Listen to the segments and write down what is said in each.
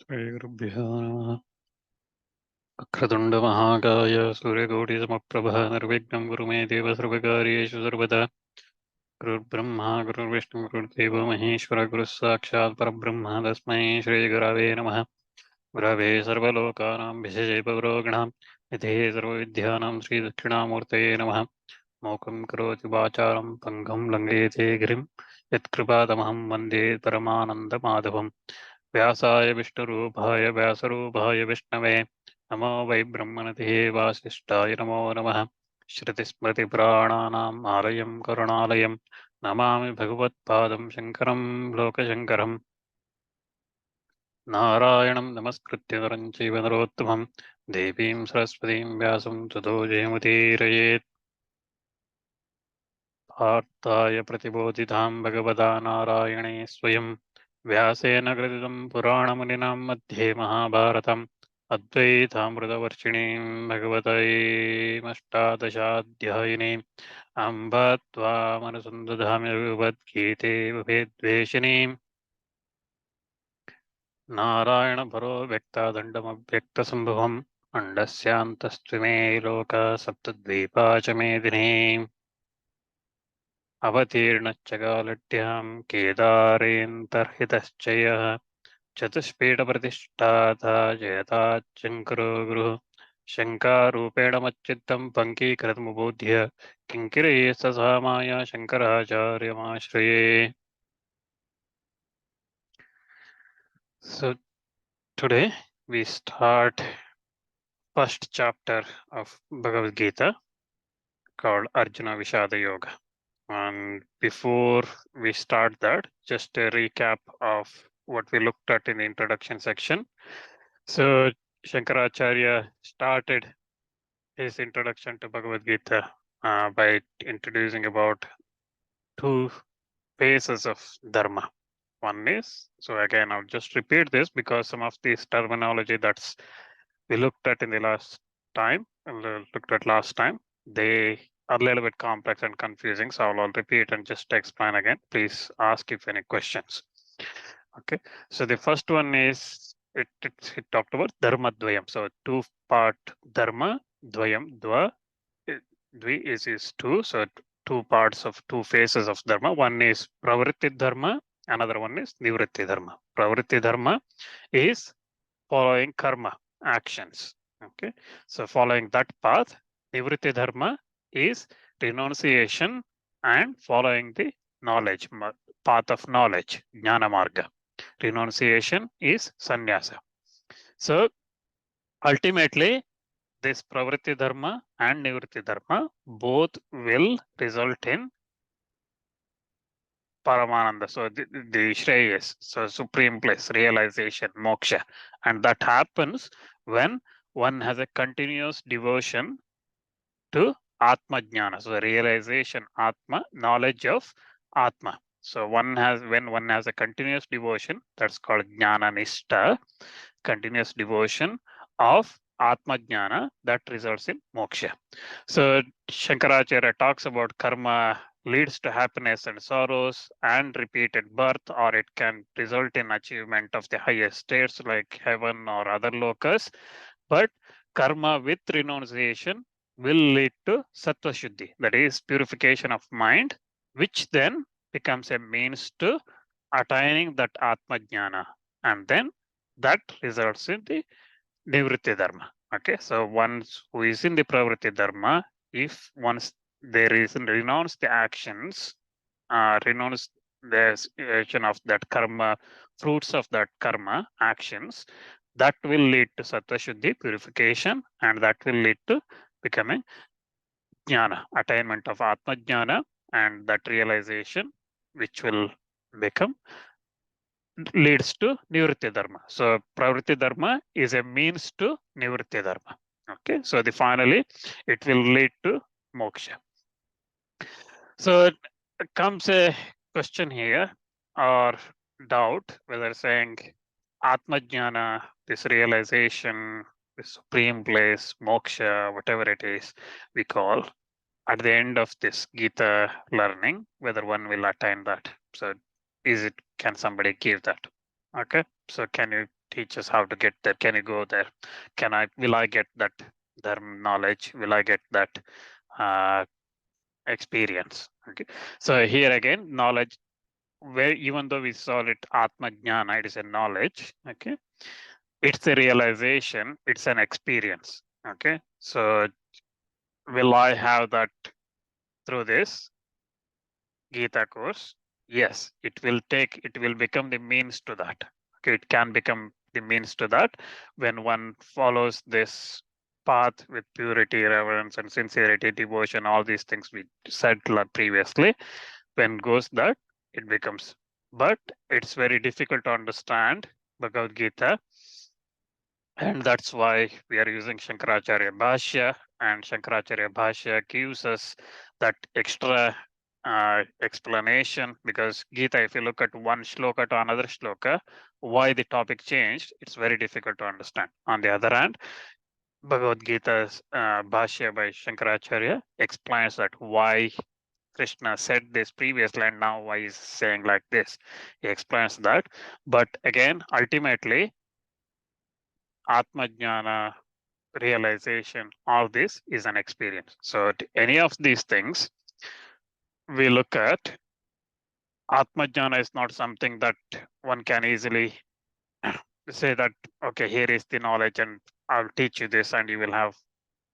श्रीगुरुभ्यो नमः। वक्रतुण्डमहाकाय सूर्यकोटिसमप्रभः निर्विघ्नं कुरु मे देव सर्वकार्येषु सर्वदा। गुरुर्ब्रह्मा गुरुर्विष्णुः गुरुर्देवो महेश्वरः गुरुः साक्षात् परब्रह्म तस्मै श्रीगुरवे नमः। गुरवे सर्वलोकानां विशेषैपगुरोगणां निधे सर्वविद्यानां श्रीदक्षिणामूर्तये नमः। मोकं करोति वाचालं पङ्गुं लङ्घयते गिरिं यत्कृपातमहं वन्दे परमानन्दमाधवम्। व्यासाय विष्णुरूपाय व्यासरूपाय विष्णवे नमो वै ब्रह्मणते वासिष्ठाय नमो नमः। श्रुतिस्मृतिपुराणानाम् आलयं करुणालयं नमामि भगवत्पादं शङ्करं लोकशङ्करम्। नारायणं नमस्कृत्य नरं चैव नरोत्तमं देवीं सरस्वतीं व्यासं ततो जयमुदीरयेत्। पार्थाय प्रतिबोधितां भगवता नारायणे स्वयं व्यासेन कृतं पुराणमुनिनां मध्ये महाभारतम् अद्वैतामृतवर्षिणीं भगवतैमष्टादशाध्यायिनीम् अम्ब त्वामनुसन्दधामि भगवद्गीते भवेद्वेषिणीम्। नारायणपरो व्यक्तादण्डमव्यक्तसम्भवम् अण्डस्यान्तस्त्विमे लोका सप्तद्वीपा च मेदिनी। अवतीर्णश्च कालट्यां केदारेऽन्तर्हितश्च यः चतुष्पीठप्रतिष्ठाता जयताच्चङ्करो गुरुः शङ्कारूपेण मच्चित्तं पङ्कीकृतमुबोध्य किङ्किरये स सामाय शङ्कराचार्यमाश्रये। So today we start first chapter of Bhagavad Gita called Arjuna Vishada Yoga. And before we start that, just a recap of what we looked at in the introduction section. So Shankaracharya started his introduction to Bhagavad Gita by introducing about two phases of Dharma. One is, so again, I'll just repeat this because some of this terminology that's we looked at in the last time, they are a little bit complex and confusing. So I'll repeat and just explain again. Please ask if any questions. Okay. So the first one is, it talked about Dharma Dvayam. So two-part Dharma, Dvayam, Dvi is two. So two parts of two phases of Dharma. One is Pravritti Dharma, another one is Nivritti Dharma. Pravritti Dharma is following karma, actions. Okay. So following that path, Nivritti Dharma is renunciation and following the knowledge, path of knowledge, Jnana Marga. Renunciation is sannyasa. So ultimately, this Pravritti Dharma and Nivritti Dharma both will result in Paramananda. So the Shreyas, so supreme bliss, realization, moksha. And that happens when one has a continuous devotion to Atma Jnana. So the realization, Atma, knowledge of Atma. So when one has a continuous devotion, that's called Jnana Nishta, continuous devotion of Atma Jnana, that results in moksha. So Shankaracharya talks about karma leads to happiness and sorrows and repeated birth, or it can result in achievement of the highest states like heaven or other lokas. But karma with renunciation will lead to sattva shuddhi, that is purification of mind, which then becomes a means to attaining that Atma Jnana, and then that results in the Nivritti Dharma. Okay, so once who is in the Pravritti Dharma, if once there is renounce the actions, renounce the action of that karma, fruits of that karma actions, that will lead to sattva shuddhi, purification, and that will lead to becoming jnana, attainment of Atma Jnana, and that realization, which will become leads to Nivritti Dharma. So Pravritti Dharma is a means to Nivritti Dharma. Okay, so finally it will lead to moksha. So it comes a question here or doubt whether saying Atma Jnana, this realization, the supreme bliss, moksha, whatever it is we call, at the end of this Gita learning, whether one will attain that. So can somebody give that? Okay, so can you teach us how to get there. Can you go there? Will I get that knowledge? Will I get that experience? Okay. So here again, knowledge, where even though we saw it Atma Jnana, it is a knowledge, okay? It's a realization, it's an experience, okay? So will I have that through this Gita course? Yes, it will become the means to that. Okay, it can become the means to that when one follows this path with purity, reverence, and sincerity, devotion, all these things we said previously. When goes that, it becomes. But it's very difficult to understand Bhagavad Gita, and that's why we are using Shankaracharya Bhashya, and Shankaracharya Bhashya gives us that extra explanation, because Gita, if you look at one shloka to another shloka, why the topic changed, it's very difficult to understand. On the other hand, Bhagavad Gita's Bhashya by Shankaracharya explains that why Krishna said this previously and now why he's saying like this. He explains that. But again, ultimately, Atma Jnana, realization, all this is an experience. So any of these things we look at, Atma Jnana is not something that one can easily say that, okay, here is the knowledge and I'll teach you this and you will have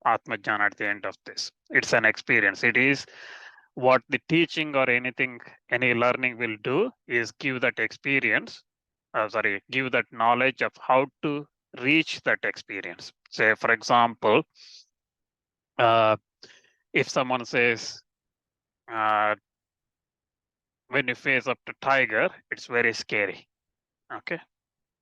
Atma Jnana at the end of this. It's an experience. It is what the teaching or anything, any learning will do is give that experience, give that knowledge of how to reach that experience. Say, for example, if someone says, when you face up to tiger, it's very scary. Okay.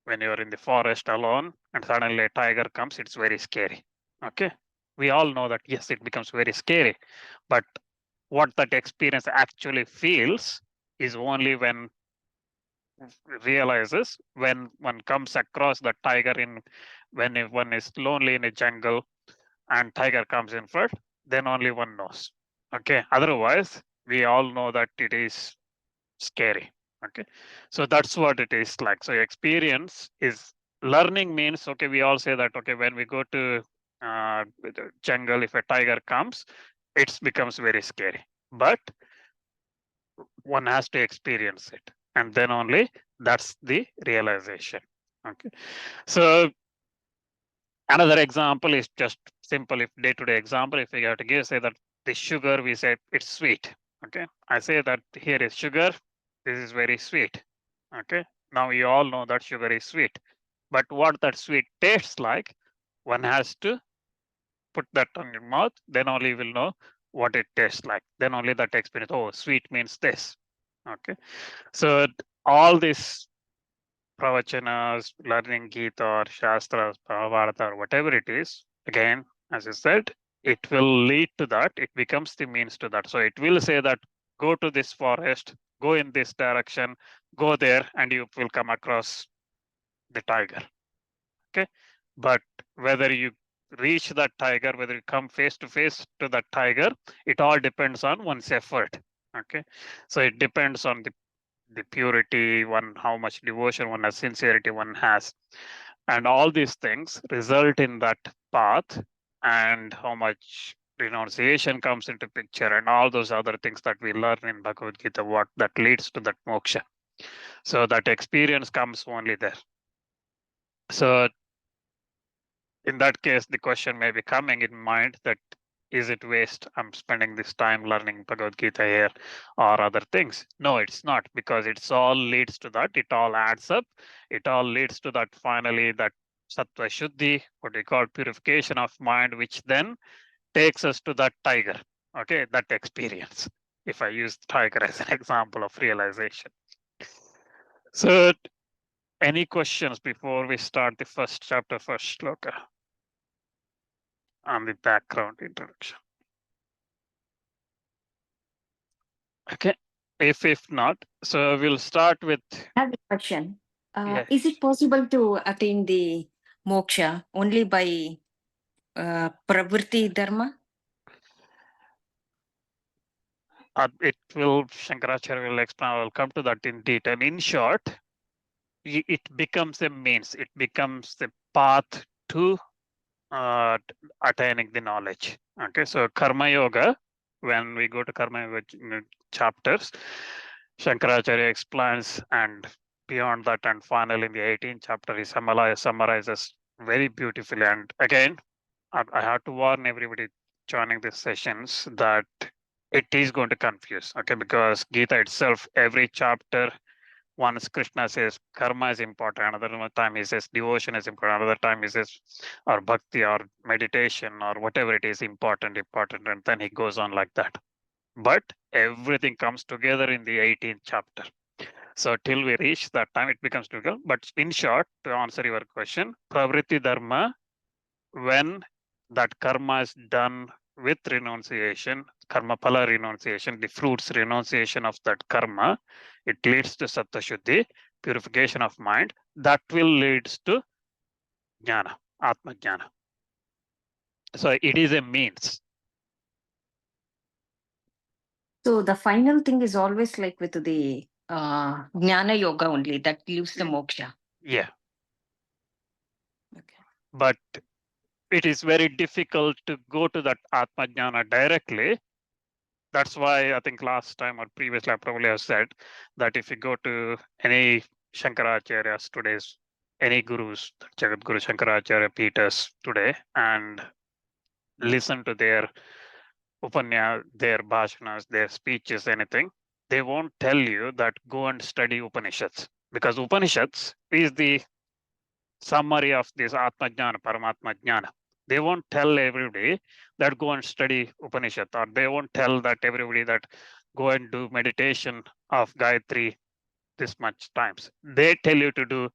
When you're in the forest alone and suddenly a tiger comes, it's very scary. Okay. We all know that, yes, it becomes very scary. But what that experience actually feels is only when realizes when one comes across the tiger when one is lonely in a jungle and tiger comes in front, then only one knows. Okay. Otherwise, we all know that it is scary. Okay. So that's what it is like. So experience is learning means, okay, we all say that, okay, when we go to the jungle, if a tiger comes, it becomes very scary. But one has to experience it. And then only that's the realization. Okay. So another example is just simple, if day-to-day example, if we have to give, say that the sugar, we say it's sweet. Okay. I say that here is sugar, this is very sweet. Okay. Now you all know that sugar is sweet. But what that sweet tastes like, one has to put that on your mouth, then only you will know what it tastes like. Then only that experience, oh, sweet means this. Okay. So all these pravachanas, learning Gita or Shāstra, mahabharata, or whatever it is, again, as I said, it will lead to that. It becomes the means to that. So it will say that go to this forest, go in this direction, go there, and you will come across the tiger. Okay. But whether you reach that tiger, whether you come face to that tiger, it all depends on one's effort. Okay. So it depends on the purity, how much devotion one has, sincerity one has. And all these things result in that path, and how much renunciation comes into picture, and all those other things that we learn in Bhagavad Gita, what that leads to that moksha. So that experience comes only there. So in that case, the question may be coming in mind that, is it waste? I'm spending this time learning Bhagavad Gita here or other things. No, it's not, because it's all leads to that. It all adds up. It all leads to that finally, that sattva shuddhi, what we call purification of mind, which then takes us to that tiger. Okay, that experience. If I use tiger as an example of realization. So any questions before we start the first chapter, first shloka? On the background introduction. Okay. If not, so we'll start with. I have a question. Yes. Is it possible to attain the moksha only by pravritti dharma? It will, Shankaracharya will explain, I will come to that in detail. In short, it becomes a means, it becomes the path to attaining the knowledge. Okay, so Karma Yoga, when we go to Karma Yoga chapters, Shankaracharya explains, and beyond that, and finally in the 18th chapter, he summarizes very beautifully. And again, I have to warn everybody joining these sessions that it is going to confuse, okay, because Gita itself, every chapter, once Krishna says karma is important, another time he says devotion is important, another time he says or bhakti or meditation or whatever it is important, and then he goes on like that. But everything comes together in the 18th chapter. So till we reach that time, it becomes difficult. But in short, to answer your question, pravritti dharma, when that karma is done with renunciation, karma phala renunciation, the fruits renunciation of that karma, it leads to sattva shuddhi, purification of mind. That will leads to jnana, atma jnana. So it is a means. So the final thing is always like with the jnana yoga only that gives the moksha. Yeah. Okay. But it is very difficult to go to that atma jnana directly. That's why I think last time or previously I probably have said that if you go to any Shankaracharya's today's, any gurus, Jagat Guru Shankaracharya Peters today, and listen to their upanya, their bhashanas, their speeches, anything, they won't tell you that go and study Upanishads, because Upanishads is the summary of this Atma Jnana, Paramatma Jnana. They won't tell everybody that go and study Upanishad, or they won't tell that everybody that go and do meditation of Gayatri this much times. They tell you to do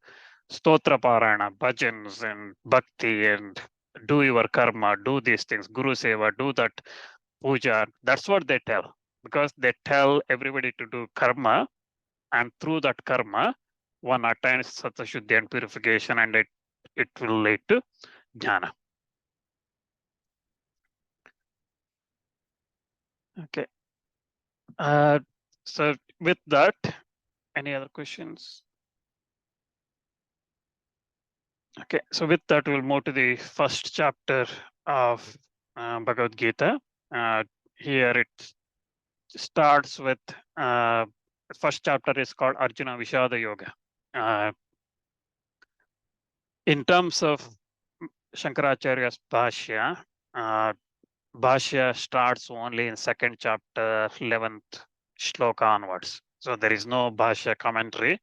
stotra parayana, bhajans and bhakti, and do your karma, do these things, Guru Seva, do that puja. That's what they tell, because they tell everybody to do karma, and through that karma, one attains sattva shuddhi and purification, and it will lead to jnana. Okay. So with that, any other questions? Okay, so with that, we'll move to the first chapter of Bhagavad Gita. Here it starts with first chapter is called Arjuna Vishada Yoga. In terms of Shankaracharya's Bhashya, Bhashya starts only in second chapter, 11th Shloka onwards. So there is no Bhashya commentary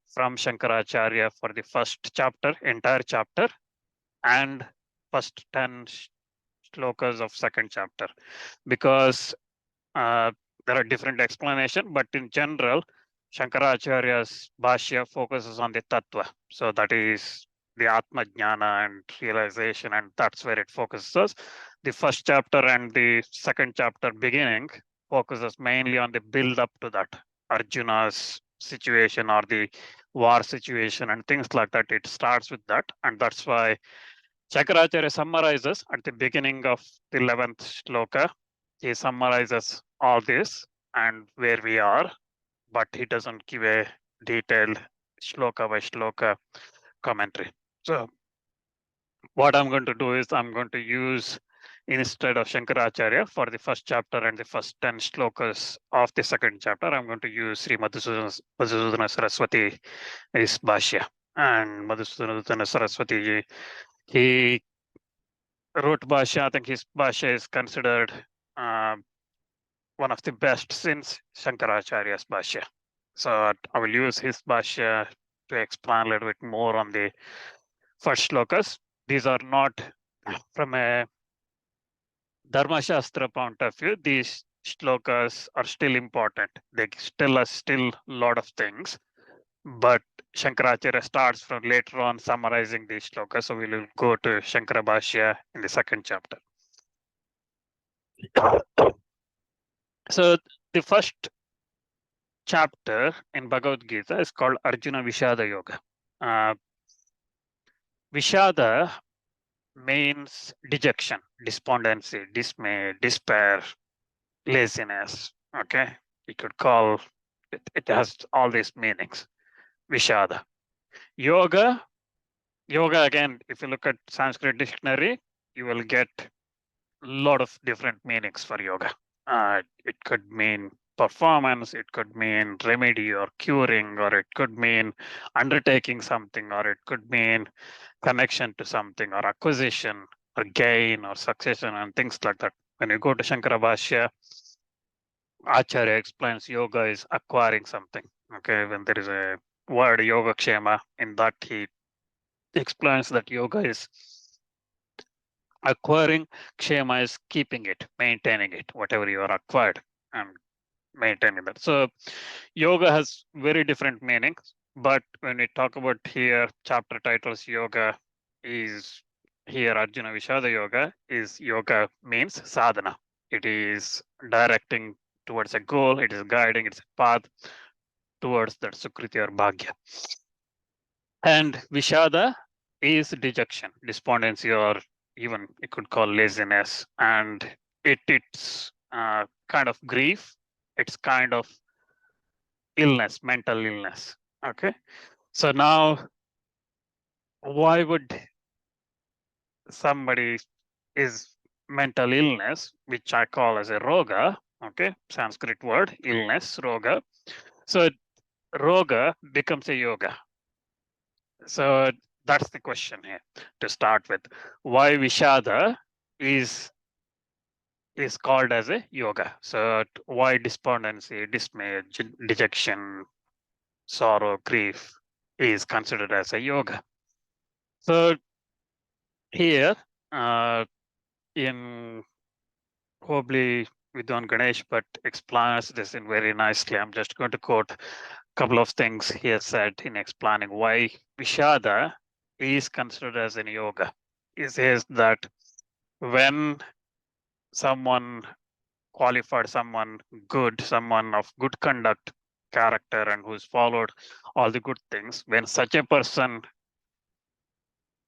from Shankaracharya for the first chapter, entire chapter, and first 10 shlokas of second chapter, because there are different explanations, but in general, Shankaracharya's Bhashya focuses on the Tattva. So that is the Atma Jnana and realization, and that's where it focuses. The first chapter and the second chapter beginning focuses mainly on the build up to that, Arjuna's situation or the war situation and things like that. It starts with that, and that's why Shankaracharya summarizes at the beginning of the 11th shloka. He summarizes all this and where we are, but he doesn't give a detailed shloka by shloka commentary. So what I'm going to do is I'm going to use, instead of Shankaracharya for the first chapter and the first 10 shlokas of the second chapter, I'm going to use Sri Madhusudana Saraswati is Bhashya. And Madhusudana Saraswati, he wrote Bhashya. I think his Bhashya is considered one of the best since Shankaracharya's Bhashya. So I will use his Bhashya to explain a little bit more on the first shlokas. These are not from a Dharma Shastra point of view. These shlokas are still important. They tell us still a lot of things. But Shankaracharya starts from later on summarizing these shlokas. So we will go to Shankara Bhashya in the second chapter. So the first chapter in Bhagavad Gita is called Arjuna Vishada Yoga. Vishada means dejection, despondency, dismay, despair, laziness. Okay, you could call it, it has all these meanings. Vishada. Yoga, again, if you look at Sanskrit dictionary, you will get a lot of different meanings for yoga. It could mean performance, it could mean remedy or curing, or it could mean undertaking something, or it could mean connection to something, or acquisition, or gain, or succession, and things like that. When you go to Shankara Bhashya, Acharya explains yoga is acquiring something. Okay, when there is a word yoga kshema, in that he explains that yoga is acquiring, kshema is keeping it, maintaining it, whatever you are acquired, and maintaining that. So yoga has very different meanings, but when we talk about here, chapter titles, yoga is here Arjuna Vishada Yoga is yoga means sadhana. It is directing towards a goal, it is guiding, it's a path towards that Sukriti or Bhagya. And Vishada is dejection, despondency, or even you could call laziness. And it's kind of grief, it's kind of illness, mental illness. Okay. So now, why would somebody is mental illness, which I call as a roga, okay, Sanskrit word, illness, roga. So roga becomes a yoga. So that's the question here to start with. Why Vishada is called as a yoga. So why despondency, dismay, dejection, sorrow, grief is considered as a yoga. So here in probably Vidwan Ganesh, but explains this in very nicely. I'm just going to quote a couple of things he has said in explaining why Vishada is considered as a yoga. He says that when someone qualified, someone good, someone of good conduct, character, and who's followed all the good things, when such a person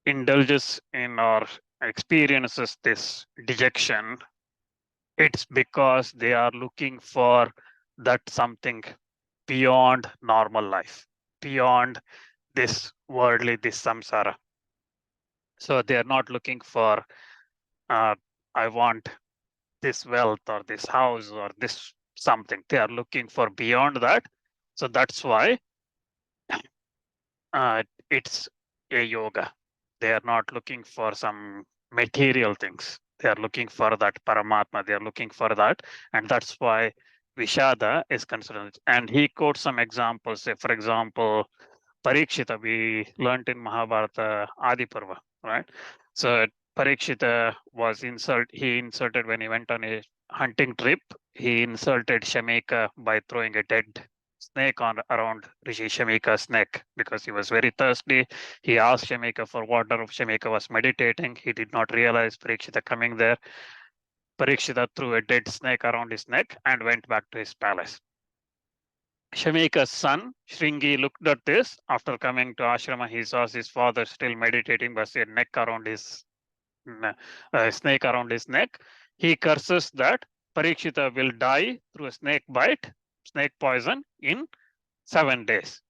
indulges in or experiences this dejection, it's because they are looking for that something beyond normal life, beyond this worldly, this samsara. So they are not looking for, I want this wealth or this house or this something. They are looking for beyond that. So that's why it's a yoga. They are not looking for some material things. They are looking for that Paramatma. They are looking for that. And that's why Vishada is considered. And he quotes some examples. Say, for example, Parikshita, we learned in Mahabharata Adi Parva, right? So Parikshita was he insulted when he went on a hunting trip. He insulted Shamika by throwing a dead snake on around Rishi Shamika's neck because he was very thirsty. He asked Shamika for water. Shamika was meditating. He did not realize Parikshita coming there. Parikshita threw a dead snake around his neck and went back to his palace. Shamika's son, Shringi, looked at this. After coming to ashrama, he saw his father still meditating, but a neck around his snake around his neck. He curses that Parikshita will die through a snake bite, snake poison in 7 days.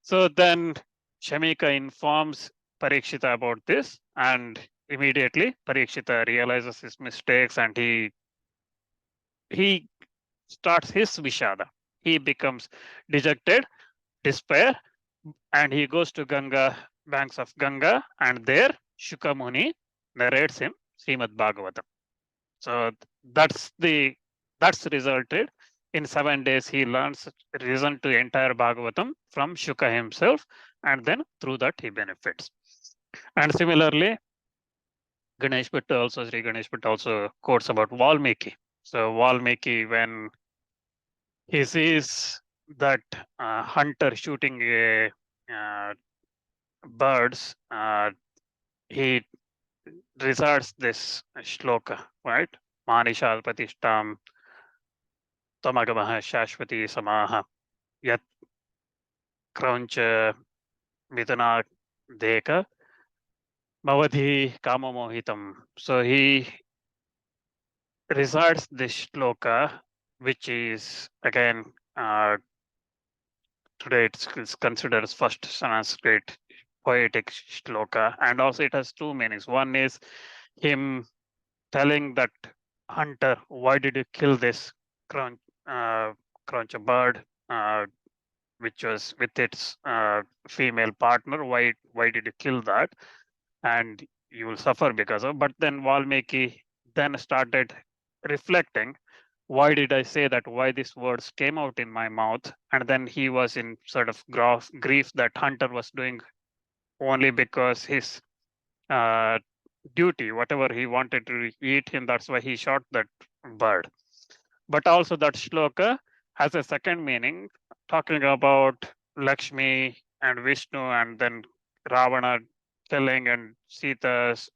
So then Shamika informs Parikshita about this, and immediately Parikshita realizes his mistakes and he starts his Vishada. He becomes dejected, despair, and he goes to Ganga, banks of Ganga, and there Shuka Muni narrates him Srimad Bhagavatam. So that's resulted in 7 days. He learns reason to entire Bhagavatam from Shuka himself, and then through that he benefits. And similarly, Ganesh Bhatta also, Sri Ganesh Bhatta also quotes about Valmiki. So Valmiki, when he sees that hunter shooting birds, he recites this shloka, right? Manisha Patishtam Tamagamaha Shashwati Samaha Yat Krauncha Midana Deka Bhavadhi Kamamohitam. So he recites this shloka, which is again today it's considered as first Sanskrit poetic shloka, and also it has two meanings. One is him telling that hunter, why did you kill this crunch, crunch a bird, which was with its female partner? Why did you kill that? And you will suffer because of. But then Valmiki then started reflecting, why did I say that? Why these words came out in my mouth? And then he was in sort of grief that hunter was doing only because his uh, duty, whatever he wanted to eat him, that's why he shot that bird. But also that shloka has a second meaning, talking about Lakshmi and Vishnu, and then Ravana killing and Sita's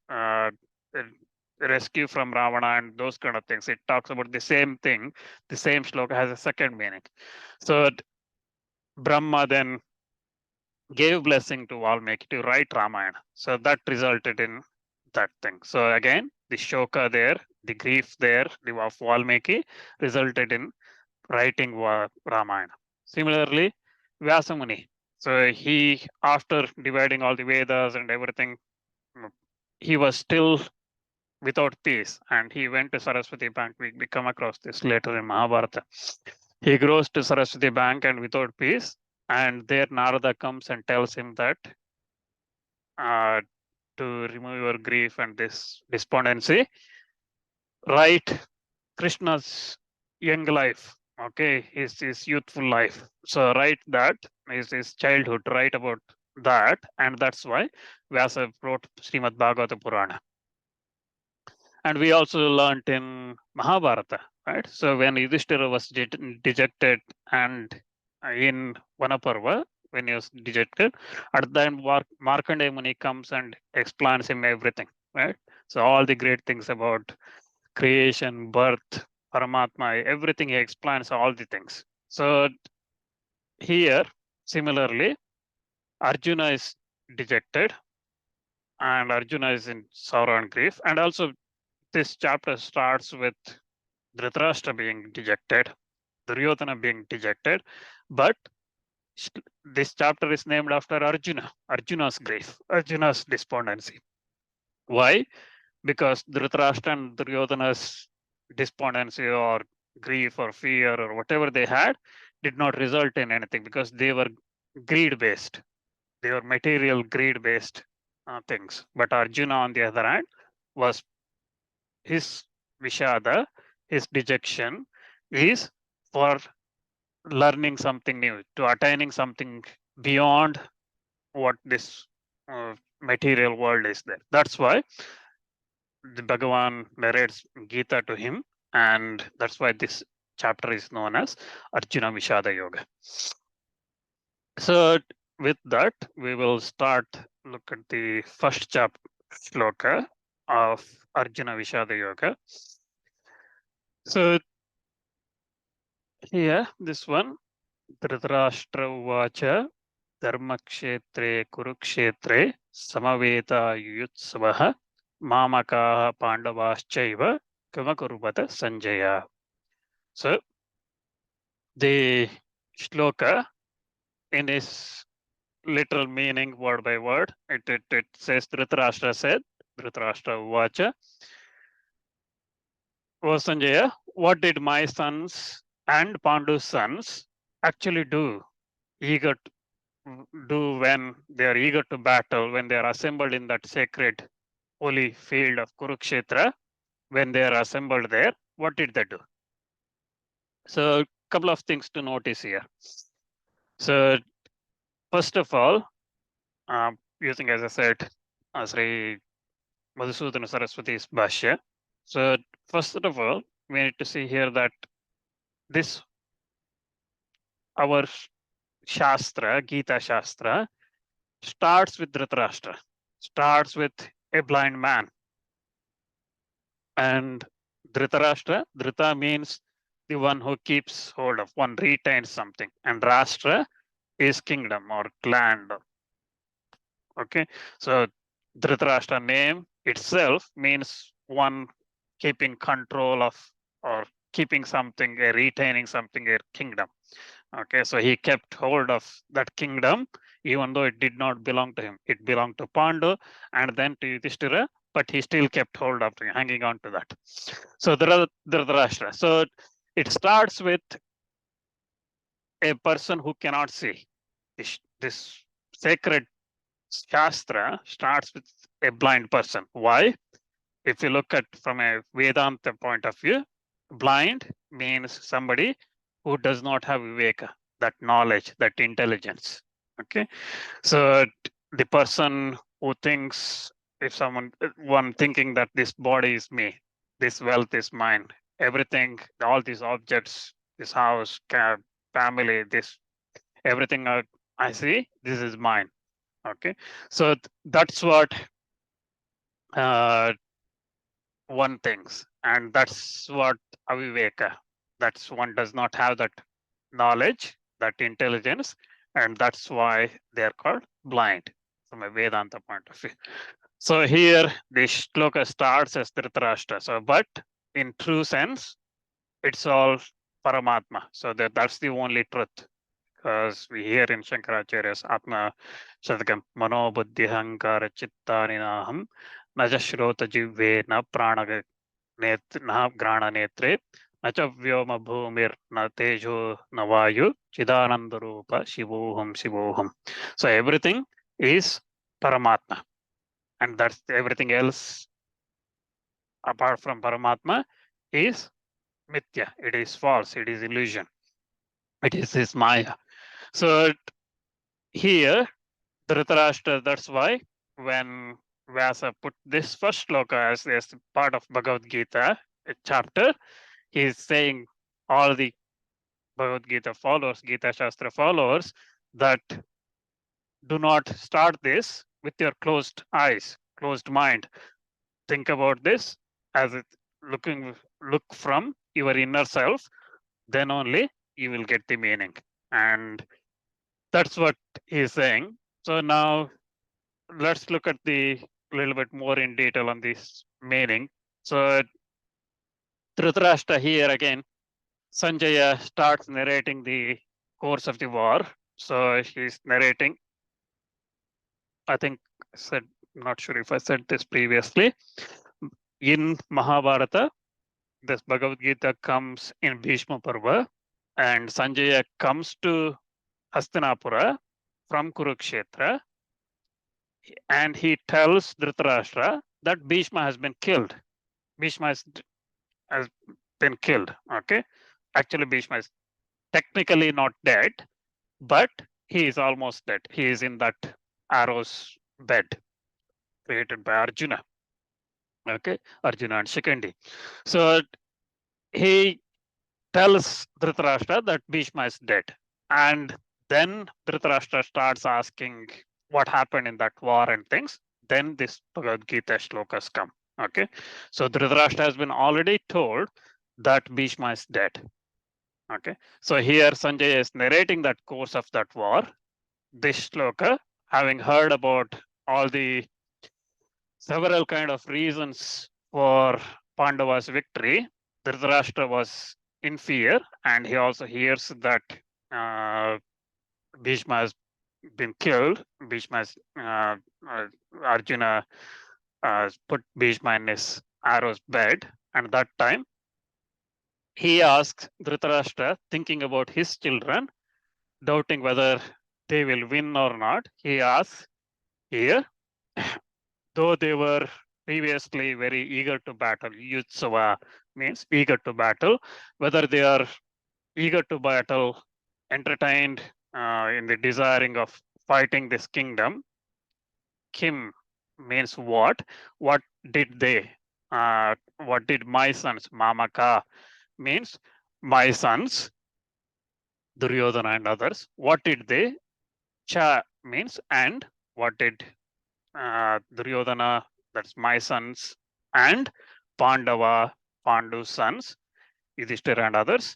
rescue from Ravana and those kind of things. It talks about the same thing. The same shloka has a second meaning. So Brahma then gave blessing to Valmiki to write Ramayana. So that resulted in that thing. So again, the shoka there, the grief there, the of Valmiki resulted in writing Ramayana. Similarly, Vyasamuni. So he, after dividing all the Vedas and everything, he was still without peace, and he went to Saraswati Bank. We come across this later in Mahabharata. He goes to Saraswati Bank and without peace, and there Narada comes and tells him that uh, to remove your grief and this despondency, write Krishna's young life, okay, his youthful life. So write that, his childhood, write about that, and that's why Vyasa wrote Srimad Bhagavata Purana. And we also learned in Mahabharata, right? So when Yudhishthira was dejected and in Vanaparva, when he was dejected, at that time Markandeya Muni comes and explains him everything, right? So all the great things about creation, birth, Paramatma, everything he explains all the things. So here, similarly, Arjuna is dejected and Arjuna is in sorrow and grief. And also this chapter starts with Dhritarashtra being dejected, Duryodhana being dejected, but this chapter is named after Arjuna, Arjuna's grief, Arjuna's despondency. Why? Because Dhritarashtra and Duryodhana's despondency or grief or fear or whatever they had did not result in anything because they were greed based. They were material greed based things. But Arjuna, on the other hand, was his Vishada, his dejection is for learning something new, to attaining something beyond what this material world is there. That's why the Bhagavan narrates Gita to him, and that's why this chapter is known as Arjuna Vishada Yoga. So with that, we will start look at the first chapter shloka of Arjuna Vishada Yoga. So here, this one, Dhritarashtra Uvacha Dharmakshetre Kurukshetre Samaveta Yutsavaha Mamakaha Pandavaschaiva Kamakurvata Sanjaya. So the shloka in its literal meaning word by word, it says Dhritarashtra said, Dhritarashtra Uvacha, O Sanjaya, what did my sons and Pandu's sons actually do? Eager to do when they are eager to battle, when they are assembled in that sacred holy field of Kurukshetra, when they are assembled there, what did they do? So a couple of things to notice here. So first of all, using, as I said, Sri Madhusudana Saraswati's Bhashya. So first of all, we need to see here that this, our Śāstra, Gita Śāstra, starts with Dhritarashtra, starts with a blind man. And Dhritarashtra, Dhrita means the one who keeps hold of, one retains something. And Rashtra is kingdom or land. Okay, so Dhritarashtra name itself means one keeping control of or keeping something, retaining something, a kingdom. Okay, so he kept hold of that kingdom, even though it did not belong to him. It belonged to Pandu and then to Yudhishthira, but he still kept hold of it, hanging on to that. So Dhritarashtra. So it starts with a person who cannot see. This sacred Śāstra starts with a blind person. Why? If you look at from a Vedanta point of view, blind means somebody who does not have viveka, that knowledge, that intelligence. Okay, so the person who thinks, if someone one thinking that this body is me, this wealth is mine, everything, all these objects, this house, family, this everything I see, this is mine. Okay, so that's what uh, one thinks, and that's what aviveka. That's one does not have that knowledge, that intelligence, and that's why they are called blind from a Vedanta point of view. So here the shloka starts as Dhritarashtra. So, but in true sense, it's all Paramatma. So that's the only truth. Because we hear in Shankaracharya's Atma Shatakam, Mano Buddhi Hankara Chittani Naham Naja Shrota Jive Na Prana Na Grana Netre Nacha Vyoma Bhumir Na Tejo Na Vayu Chidananda Rupa Shivoham Shivoham. So everything is Paramatma. And that's everything else apart from Paramatma is Mithya. It is false. It is illusion. It is this Maya. So here Dhritarashtra, that's why when Vyasa put this first shloka as part of Bhagavad Gita, a chapter, he is saying all the Bhagavad Gita followers, Gita Shastra followers, that do not start this with your closed eyes, closed mind. Think about this as it look from your inner self, then only you will get the meaning. And that's what he's saying. So now let's look at the little bit more in detail on this meaning. So Dhritarashtra here again, Sanjaya starts narrating the course of the war. So he's narrating, I think I said, not sure if I said this previously. In Mahabharata, this Bhagavad Gita comes in Bhishma Parva, and Sanjaya comes to Hastinapura from Kurukshetra, and he tells Dhritarashtra that Bhishma has been killed. Bhishma has been killed. Okay, actually, Bhishma is technically not dead, but he is almost dead. He is in that arrow's bed created by Arjuna. Okay, Arjuna and Shikandi. So he tells Dhritarashtra that Bhishma is dead, and then Dhritarashtra starts asking what happened in that war and things. Then this Bhagavad Gita shlokas come. Okay, so Dhritarashtra has been already told that Bhishma is dead. Okay, so here Sanjay is narrating that course of that war. This shloka, having heard about all the several kind of reasons for Pandava's victory, Dhritarashtra was in fear, and he also hears that Bhishma has been killed. Bhishma has, Arjuna put Bhishma in his arrow's bed, and that time he asks Dhritarashtra, thinking about his children, doubting whether they will win or not. He asks here, though they were previously very eager to battle, Yutsava means eager to battle, whether they are eager to battle, entertained in the desiring of fighting this kingdom. Kim means what? What did they? What did my sons? Mamaka means my sons, Duryodhana and others. What did they? Cha means and. What did Duryodhana, that's my sons, and Pandava, Pandu's sons, Yudhishthira and others,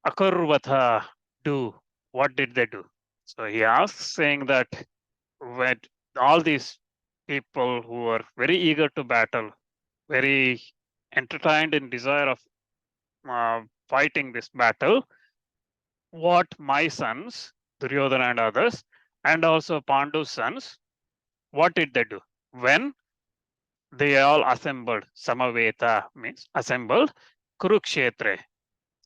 Akarvatha, do. What did they do? So he asks, saying that when all these people who were very eager to battle, very entertained in desire of fighting this battle, what my sons, Duryodhana and others, and also Pandu's sons, what did they do? When they all assembled, Samaveta means assembled, Kurukshetra.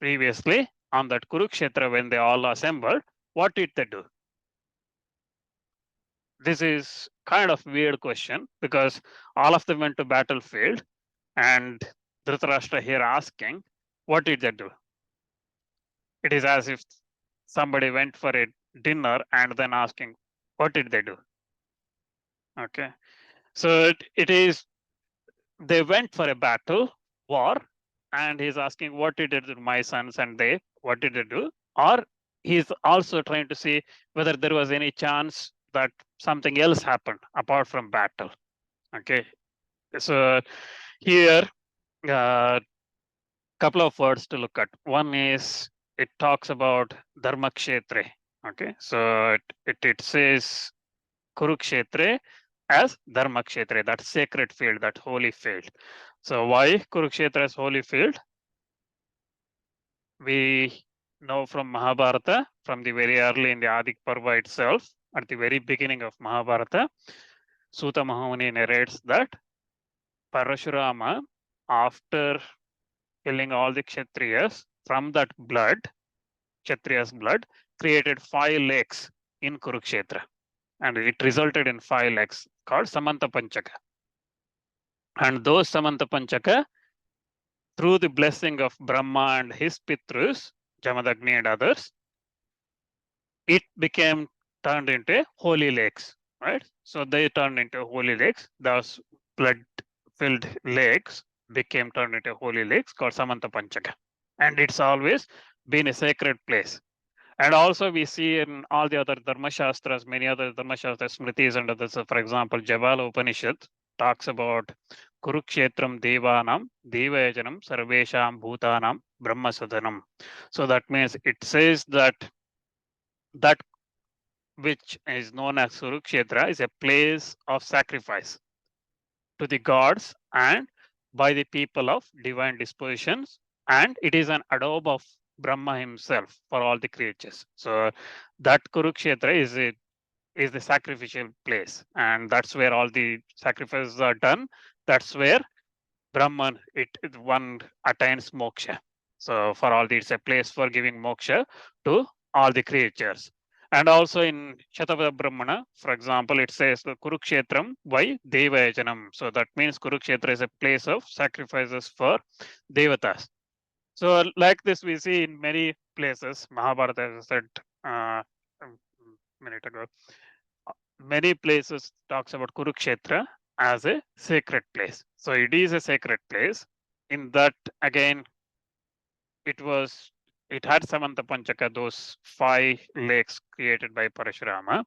Previously, on that Kurukshetra, when they all assembled, what did they do? This is kind of weird question because all of them went to battlefield, and Dhritarashtra here asking, what did they do? It is as if somebody went for a dinner and then asking, what did they do? Okay, so it is they went for a battle, war, and he's asking, what did it do, my sons and they, what did they do? Or he's also trying to see whether there was any chance that something else happened apart from battle. Okay, so here couple of words to look at. One is it talks about Dharmakshetre. Okay, so it says Kurukshetre as Dharmakshetre, that sacred field, that holy field. So why Kurukshetra is holy field? We know from Mahabharata, from the very early in the Adik Parva itself, at the very beginning of Mahabharata, Suta Mahamuni narrates that Parashurama, after killing all the Kshatriyas, from that blood, Kshatriya's blood, created 5 lakes in Kurukshetra. And it resulted in 5 lakes called Samanta Panchaka. And those Samanta Panchaka, through the blessing of Brahma and his Pitrus, Jamadagni and others, it became turned into holy lakes, right? So they turned into holy lakes. Those blood-filled lakes became turned into holy lakes called Samanta Panchaka. And it's always been a sacred place. And also we see in all the other Dharma Shastras, many other Dharma Shastras, Smritis and others, for example, Javala Upanishad talks about Kurukshetram Devanam, Devayajanam, Sarvesham Bhutanam, Brahma Sadanam. So that means it says that that which is known as Kurukshetra is a place of sacrifice to the gods and by the people of divine dispositions, and it is an adobe of Brahma himself for all the creatures. So that Kurukshetra is the sacrificial place, and that's where all the sacrifices are done. That's where Brahman one attains moksha. So for all these, it's a place for giving moksha to all the creatures. And also in Shatapada Brahmana, for example, it says the Kurukshetram by Devayajanam. So that means Kurukshetra is a place of sacrifices for Devatas. So like this, we see in many places, Mahabharata, as I said a minute ago, many places talks about Kurukshetra as a sacred place. So it is a sacred place. In that, again, it had Samanta Panchaka, those 5 lakes created by Parashurama.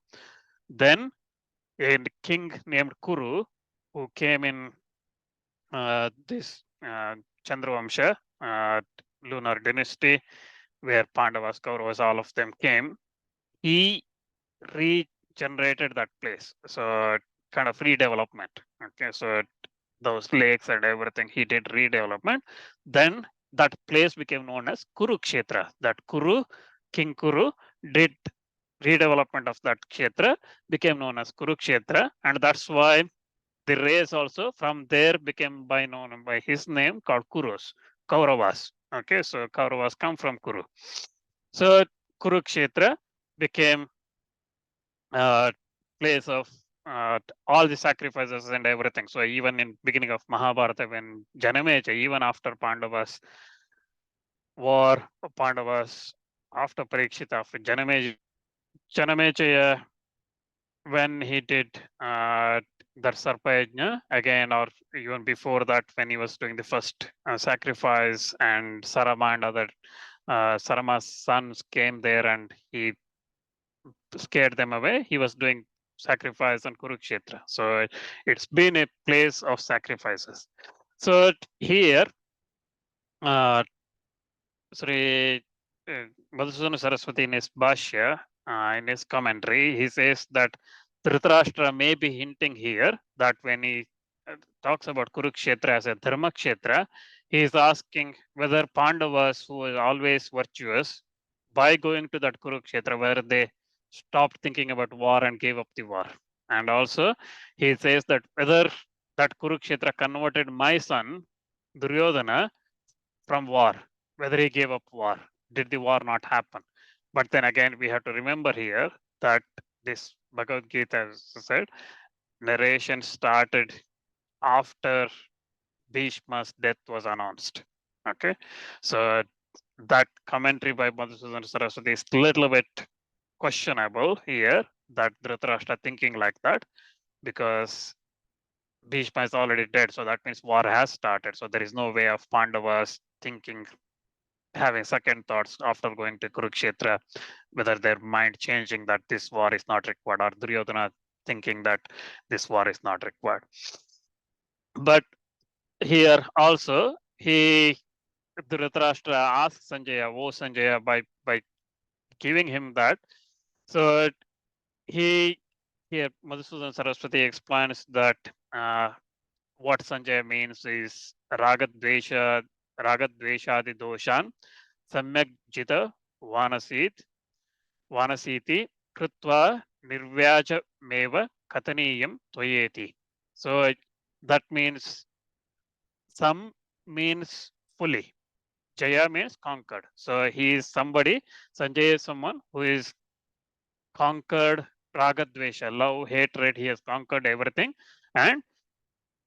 Then a king named Kuru, who came in this Chandravamsha, lunar dynasty, where Pandavas, Kauravas, all of them came, he regenerated that place. So kind of redevelopment. Okay, so those lakes and everything, he did redevelopment. Then that place became known as Kurukshetra. That Kuru, King Kuru, did redevelopment of that Kshetra, became known as Kurukshetra, and that's why the race also from there became known by his name called Kurus, Kauravas. Okay, so Kauravas come from Kuru. So Kurukshetra became place of all the sacrifices and everything. So even in beginning of Mahabharata, when Janameja, even after Pandavas war, Pandavas after Parikshita, after Janameja, when he did that Sarpayajna again, or even before that, when he was doing the first sacrifice, and Sarama and other Sarama's sons came there and he scared them away, he was doing sacrifice on Kurukshetra. So it's been a place of sacrifices. So here, Sri Madhusudana Saraswati in his Bhashya, in his commentary, he says that Dhritarashtra may be hinting here that when he talks about Kurukshetra as a Dharmakshetra, he is asking whether Pandavas, who were always virtuous, by going to that Kurukshetra where they stopped thinking about war and gave up the war. And also he says that whether that Kurukshetra converted my son Duryodhana from war, whether he gave up war, did the war not happen? But then again, we have to remember here that this Bhagavad Gita, as I said, narration started after Bhishma's death was announced. Okay, so that commentary by Madhusudan Saraswati is a little bit questionable here, that Dhritarashtra thinking like that, because Bhishma is already dead, so that means war has started. So there is no way of Pandavas thinking, having second thoughts after going to Kurukshetra, whether their mind changing that this war is not required, or Duryodhana thinking that this war is not required. But here also, Dhritarashtra asks Sanjaya, "Oh Sanjaya," by giving him that. So here Madhusudan Saraswati explains that what Sanjaya means is ragadveshadi doshan samyak jita vanasiti krutva nirvyaja meva kataniyam toyeti. So that means some means fully. Jaya means conquered. So he is somebody, Sanjay is someone who is conquered ragadvesha, love, hatred. He has conquered everything and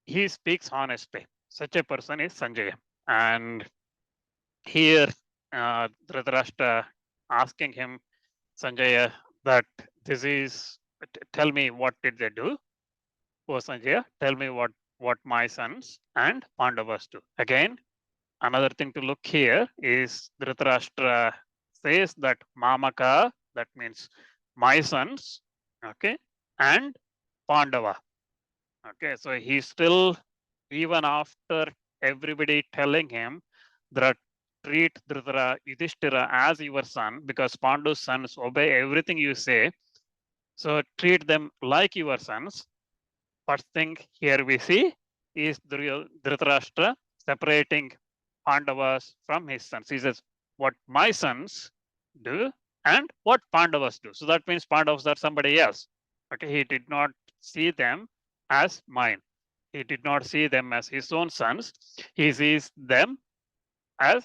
he speaks honestly. Such a person is Sanjaya. And here Dhritarashtra asking him, Sanjaya, that this is, tell me what did they do? Oh Sanjaya, tell me what my sons and Pandavas do. Again, another thing to look here is Dhritarashtra says that Mamaka, that means my sons, okay, and Pandava. Okay, so he still, even after everybody telling him that treat Yudhishthira as your son, because Pandu's sons obey everything you say, so treat them like your sons. First thing here we see is Dhritarashtra separating Pandavas from his sons. He says, what my sons do and what Pandavas do. So that means Pandavas are somebody else. Okay, he did not see them as mine. He did not see them as his own sons. He sees them as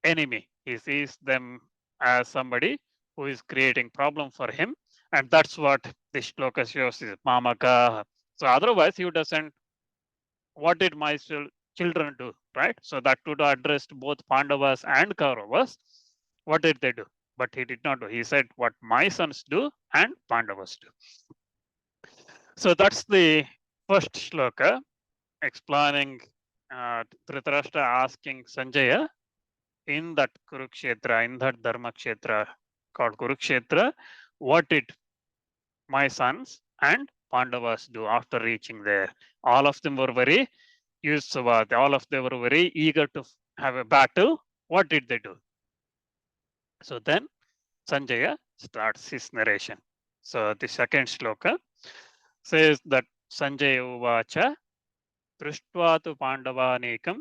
enemy. He sees them as somebody who is creating problem for him. And that's what this shloka shows is Mamaka. So otherwise, he doesn't, what did my children do, right? So that would address both Pandavas and Kauravas. What did they do? But he did not do. He said what my sons do and Pandavas do. So that's the first shloka explaining Dhritarashtra asking Sanjaya in that Kurukshetra, in that Dharma Kshetra called Kurukshetra, what did my sons and Pandavas do after reaching there? All of them were very Yusavad, all of them were very eager to have a battle. What did they do? So then Sanjaya starts his narration. So the second shloka says that Sanjaya uvacha drishtva tu pandavanekam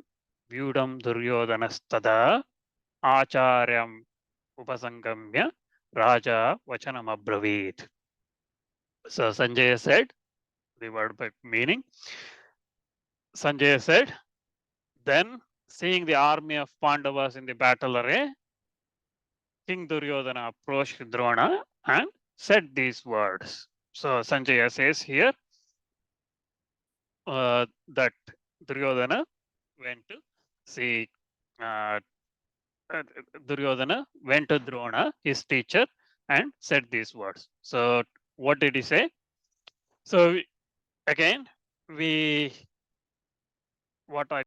vyudam duryodhanastada acharyam upasangamya raja vachanam abravit. So Sanjaya said, the word by meaning, Sanjaya said, then seeing the army of Pandavas in the battle array, King Duryodhana approached Drona and said these words. So Sanjaya says here that Duryodhana went to see Duryodhana went to Drona, his teacher, and said these words. So what did he say? So again, what I